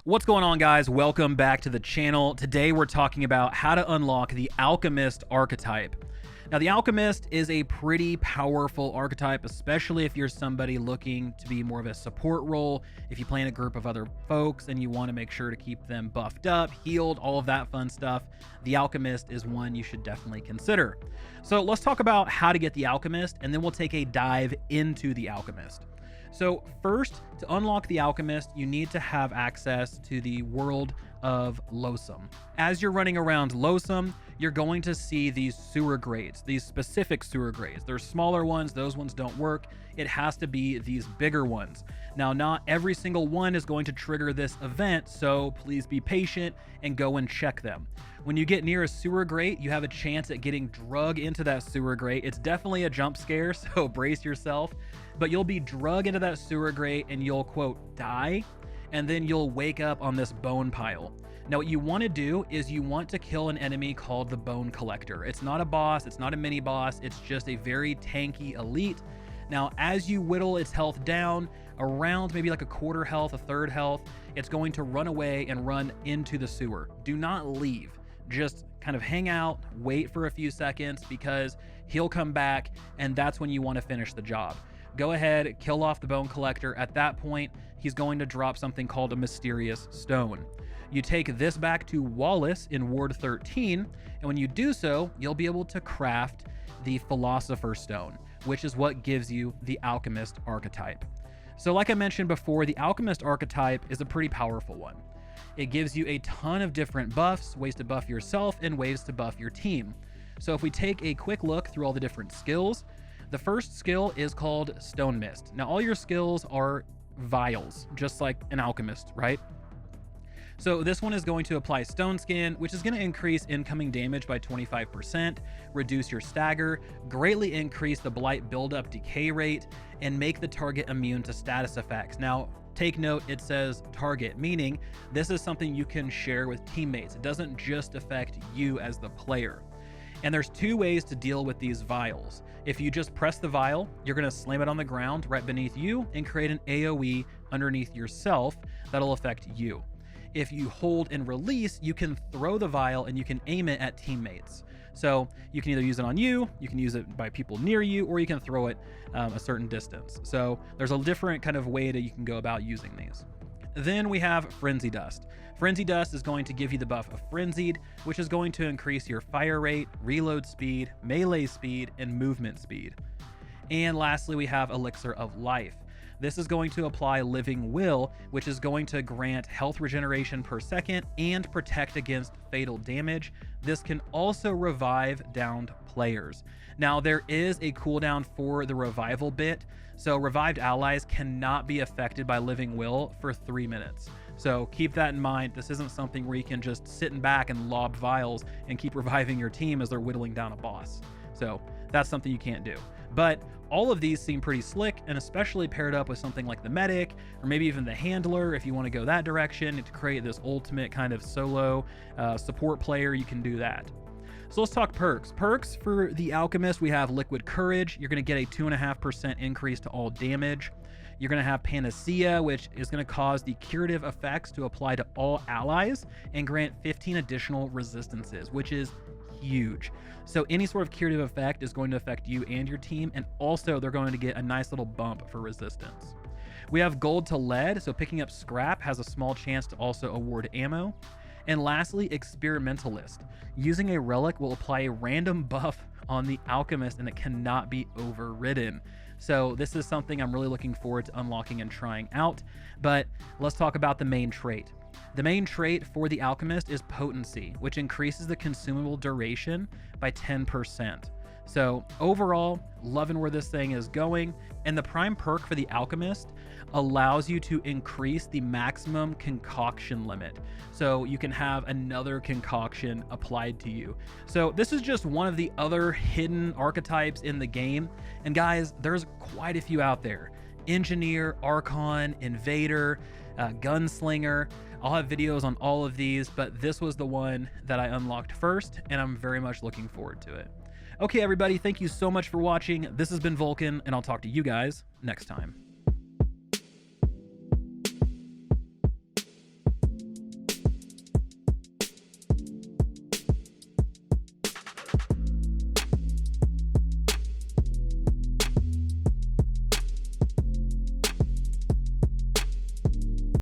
What's going on, guys? Welcome back to the channel. Today we're talking about how to unlock the Alchemist archetype. Now, the Alchemist is a pretty powerful archetype, especially if you're somebody looking to be more of a support role. If you play in a group of other folks and you want to make sure to keep them buffed up, healed, all of that fun stuff, the Alchemist is one you should definitely consider. So let's talk about how to get the Alchemist, and then we'll take a dive into the Alchemist. So first, to unlock the Alchemist, you need to have access to the world of Losum. As you're running around Losum, you're going to see these sewer grades, these specific sewer grades. There's smaller ones, those ones don't work. It has to be these bigger ones. Now, not every single one is going to trigger this event, so please be patient and go and check them. When you get near a sewer grate, you have a chance at getting drug into that sewer grate. It's definitely a jump scare, so brace yourself. But you'll be drug into that sewer grate and you'll, quote, die, and then you'll wake up on this bone pile. Now, what you want to do is you want to kill an enemy called the Bone Collector. It's not a boss, it's not a mini boss, it's just a very tanky elite. Now, as you whittle its health down around maybe like a quarter health, a third health, it's going to run away and run into the sewer. Do not leave. Just kind of hang out, wait for a few seconds, because he'll come back, and that's when you want to finish the job. Go ahead, kill off the Bone Collector. At that point, he's going to drop something called a Mysterious Stone. You take this back to Wallace in Ward 13, and when you do so, you'll be able to craft the Philosopher's Stone, which is what gives you the Alchemist archetype. So like I mentioned before, the Alchemist archetype is a pretty powerful one. It gives you a ton of different buffs, ways to buff yourself and ways to buff your team. So if we take a quick look through all the different skills, the first skill is called Stone Mist. Now, all your skills are vials, just like an alchemist, right? So this one is going to apply Stone Skin, which is going to increase incoming damage by 25%, reduce your stagger, greatly increase the blight buildup decay rate, and make the target immune to status effects. Now, take note, it says target, meaning this is something you can share with teammates. It doesn't just affect you as the player. And there's two ways to deal with these vials. If you just press the vial, you're gonna slam it on the ground right beneath you and create an AoE underneath yourself that'll affect you. If you hold and release, you can throw the vial and you can aim it at teammates. So you can either use it on you can use it by people near you, or you can throw it a certain distance. So there's a different kind of way that you can go about using these. Then we have Frenzy Dust. Frenzy Dust is going to give you the buff of Frenzied, which is going to increase your fire rate, reload speed, melee speed, and movement speed. And lastly, we have Elixir of Life. This is going to apply Living Will, which is going to grant health regeneration per second and protect against fatal damage. This can also revive downed players. Now, there is a cooldown for the revival bit, so revived allies cannot be affected by Living Will for 3 minutes. So keep that in mind. This isn't something where you can just sit in back and lob vials and keep reviving your team as they're whittling down a boss. So that's something you can't do. But all of these seem pretty slick, and especially paired up with something like the medic, or maybe even the handler, if you want to go that direction to create this ultimate kind of solo support player, you can do that. So let's talk perks. Perks for the Alchemist, we have Liquid Courage. You're going to get a 2.5% increase to all damage. You're going to have Panacea, which is going to cause the curative effects to apply to all allies and grant 15 additional resistances, which is huge. So any sort of curative effect is going to affect you and your team, and also they're going to get a nice little bump for resistance. We have Gold to Lead, so picking up scrap has a small chance to also award ammo. And lastly, Experimentalist. Using a relic will apply a random buff on the Alchemist, and it cannot be overridden. So this is something I'm really looking forward to unlocking and trying out. But let's talk about the main trait. The main trait for the Alchemist is Potency, which increases the consumable duration by 10%. So overall, loving where this thing is going. And the prime perk for the Alchemist allows you to increase the maximum concoction limit. So you can have another concoction applied to you. So this is just one of the other hidden archetypes in the game. And guys, there's quite a few out there. Engineer, Archon, Invader, Gunslinger. I'll have videos on all of these, but this was the one that I unlocked first, and I'm very much looking forward to it. Okay, everybody, thank you so much for watching. This has been Vulkan, and I'll talk to you guys next time.